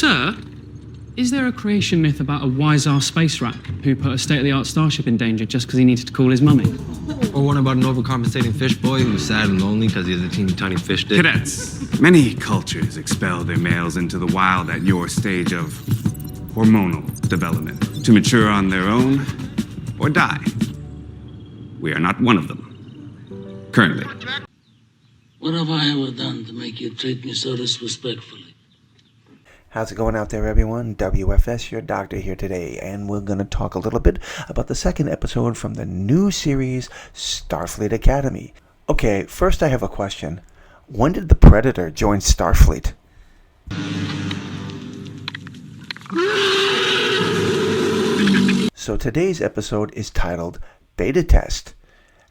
Sir, is there a creation myth about a wise-ass space rat who put a state-of-the-art starship in danger just because he needed to call his mummy? Or one about an overcompensating fish boy who's sad and lonely because he has a teeny tiny fish dick? Cadets, many cultures expel their males into the wild at your stage of hormonal development to mature on their own or die. We are not one of them. Currently. What have I ever done to make you treat me so disrespectfully? How's it going out there, everyone? W.F.S, your doctor here today, and we're going to talk a little bit about the second episode from the new series, Starfleet Academy. Okay, first I have a question. When did the Predator join Starfleet? So today's episode is titled Beta Test.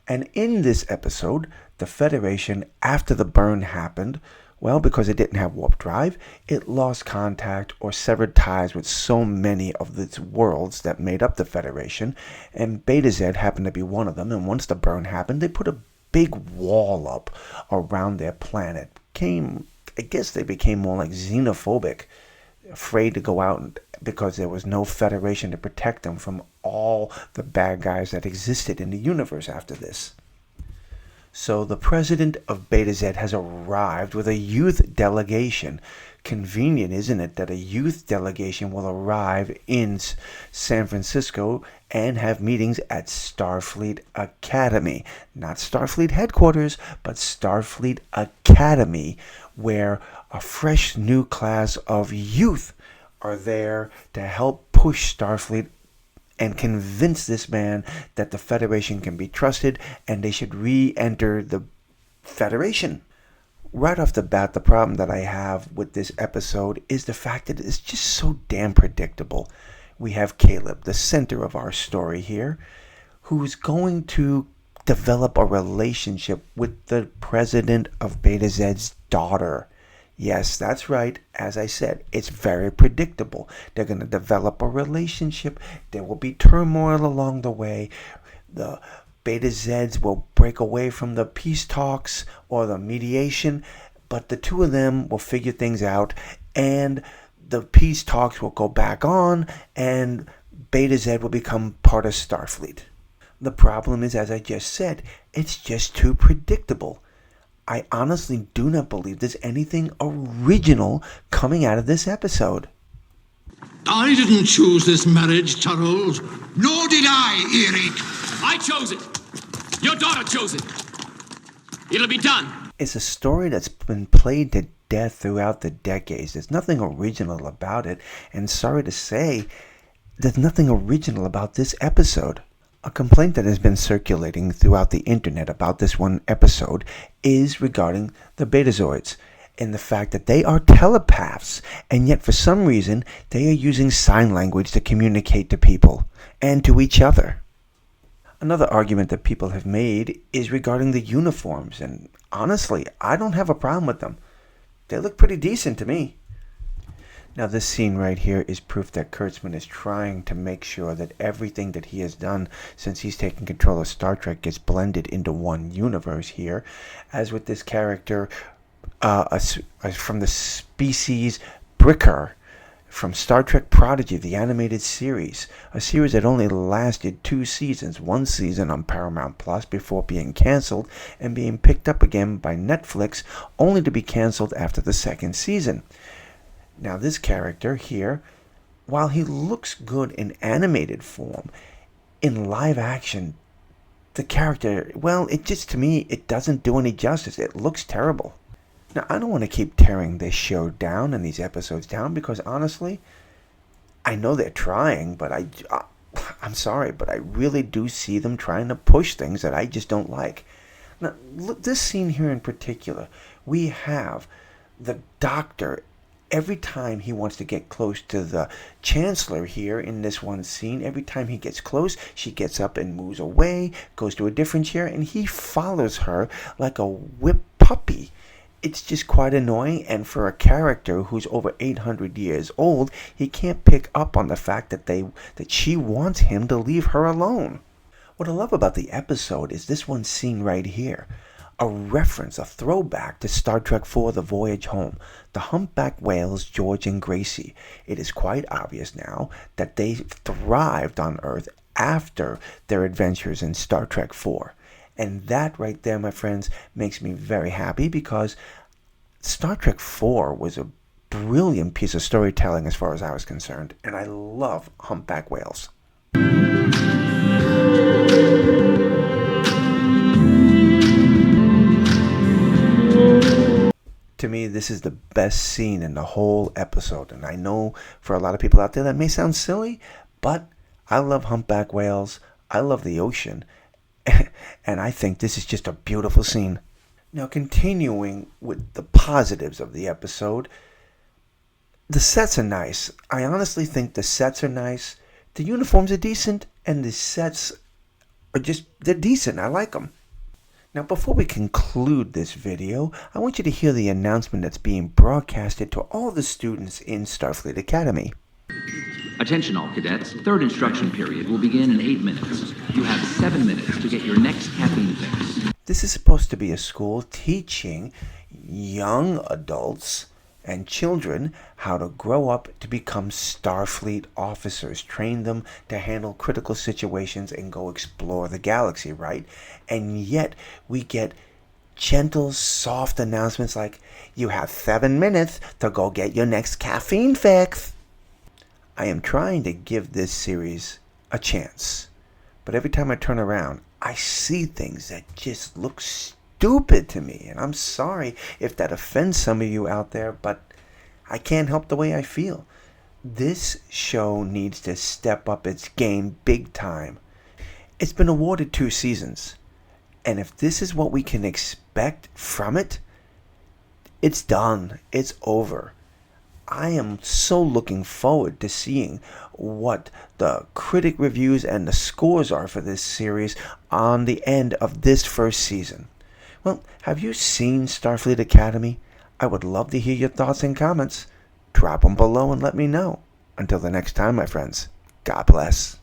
And in this episode, the Federation, after the burn happened, well, because it didn't have warp drive, it lost contact or severed ties with so many of its worlds that made up the Federation, and Beta Z happened to be one of them. And once the burn happened, they put a big wall up around their planet. I guess they became more like xenophobic, afraid to go out because there was no Federation to protect them from all the bad guys that existed in the universe after this. So the president of Beta Z has arrived with a youth delegation. Convenient, isn't it, that a youth delegation will arrive in San Francisco and have meetings at Starfleet Academy. Not Starfleet headquarters, but Starfleet Academy, where a fresh new class of youth are there to help push Starfleet and convince this man that the Federation can be trusted and they should re-enter the Federation. Right off the bat, the problem that I have with this episode is the fact that it's just so damn predictable. We have Caleb, the center of our story here, who's going to develop a relationship with the president of Beta Z's daughter. Yes, that's right. As I said, it's very predictable. They're going to develop a relationship. There will be turmoil along the way. The Beta Zs will break away from the peace talks or the mediation, but the two of them will figure things out, and the peace talks will go back on, and Beta Z will become part of Starfleet. The problem is, as I just said, it's just too predictable. I honestly do not believe there's anything original coming out of this episode. I didn't choose this marriage, Charles. Nor did I, Eric. I chose it. Your daughter chose it. It'll be done. It's a story that's been played to death throughout the decades. There's nothing original about it, and sorry to say, there's nothing original about this episode. A complaint that has been circulating throughout the internet about this one episode is regarding the Betazoids and the fact that they are telepaths, and yet for some reason they are using sign language to communicate to people and to each other. Another argument that people have made is regarding the uniforms, and honestly, I don't have a problem with them. They look pretty decent to me. Now, this scene right here is proof that Kurtzman is trying to make sure that everything that he has done since he's taken control of Star Trek gets blended into one universe here. As with this character from the species Bricker from Star Trek Prodigy, the animated series. A series that only lasted 2 seasons. One season on Paramount Plus before being canceled and being picked up again by Netflix, only to be canceled after the second season. Now this character here, while he looks good in animated form, in live action, the character, well, it just, to me, it doesn't do any justice. It looks terrible. Now, I don't want to keep tearing this show down and these episodes down because, honestly, I know they're trying, but I'm sorry, but I really do see them trying to push things that I just don't like. Now, look, this scene here in particular, we have the Doctor. Every time he wants to get close to the Chancellor here in this one scene, every time he gets close, she gets up and moves away, goes to a different chair, and he follows her like a whipped puppy. It's just quite annoying, and for a character who's over 800 years old, he can't pick up on the fact that she wants him to leave her alone. What I love about the episode is this one scene right here. a reference, a throwback to Star Trek IV, The Voyage Home, the humpback whales George and Gracie. It is quite obvious now that they thrived on Earth after their adventures in Star Trek IV. And that right there, my friends, makes me very happy because Star Trek IV was a brilliant piece of storytelling as far as I was concerned. And I love humpback whales. To me, this is the best scene in the whole episode. And I know for a lot of people out there that may sound silly, but I love humpback whales. I love the ocean. And I think this is just a beautiful scene. Now, continuing with the positives of the episode, the sets are nice. I honestly think the sets are nice. The uniforms are decent, and the sets are they're decent. I like them. Now, before we conclude this video, I want you to hear the announcement that's being broadcasted to all the students in Starfleet Academy. Attention all cadets, third instruction period will begin in 8 minutes. You have 7 minutes to get your next caffeine fix. This is supposed to be a school teaching young adults and children how to grow up to become Starfleet officers, train them to handle critical situations and go explore the galaxy, right? And yet we get gentle, soft announcements like, you have 7 minutes to go get your next caffeine fix. I am trying to give this series a chance, but every time I turn around, I see things that just look stupid to me, and I'm sorry if that offends some of you out there, but I can't help the way I feel. This show needs to step up its game big time. It's been awarded 2 seasons, and if this is what we can expect from it, it's done. It's over. I am so looking forward to seeing what the critic reviews and the scores are for this series on the end of this first season. Well, have you seen Starfleet Academy? I would love to hear your thoughts and comments. Drop them below and let me know. Until the next time, my friends, God bless.